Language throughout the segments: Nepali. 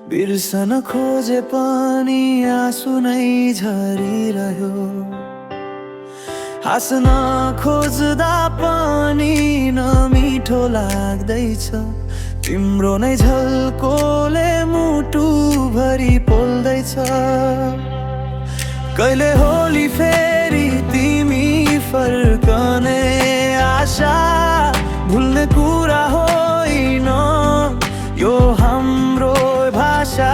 बिर्सन खोजे पनि आँसु नै झरिरह्यो। हाँस्न खोज्दा पनि नमिठो लाग्दैछ। तिम्रो नै झल्कोले मुटुभरि पोल्दैछ। कहिले होली फेरि तिमी फर्कने आशा भुल्ने कुरा होइन यो हाम्रो भाषा।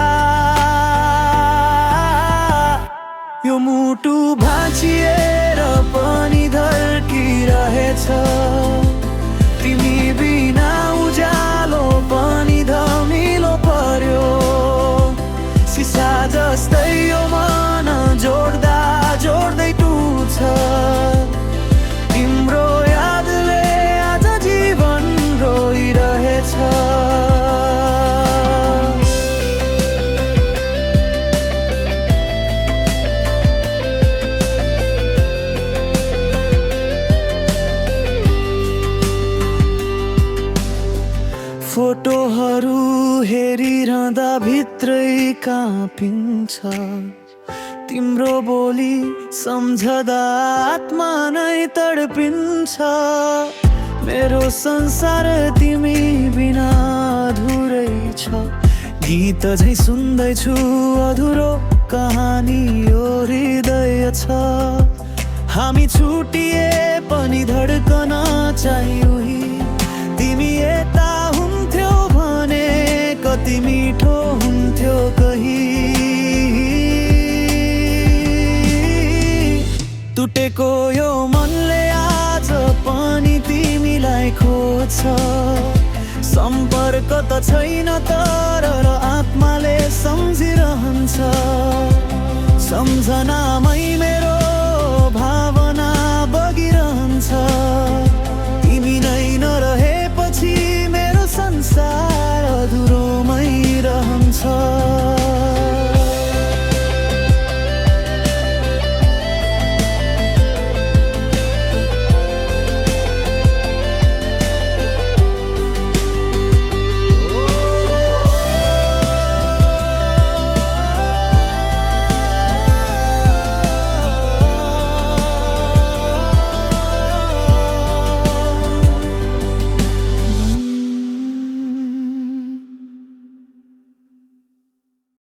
यो मुटु भाँचिएर पनि धड्किरहेछ। तिमी बिना उज्यालो पनि धमिलो पर्यो। सिसा जस्तै यो मन जोड्दा जोड्दै टुट्छ। तिम्रो यादले आज जीवन रोइरहेछ। फोटोहरू हेरिरहँदा भित्रै काँपिन्छ। तिम्रो बोली सम्झदा आत्मा नै तडपिन्छ। मेरो संसार तिमी बिना अधुरै छ। गीत झै सुन्दैछु अधुरो कहानी यो हृदय छ। हामी छुटिए पनि धड्कन चाहियो। तिमी यता हुन्थ्यौ भने कति मिठो हुन्थ्यो कहीँ। टुटेको यो मनले आज पनि तिमीलाई खोज्छ। सम्पर्क त छैन तर आत्माले सम्झिरहन्छ। सम्झना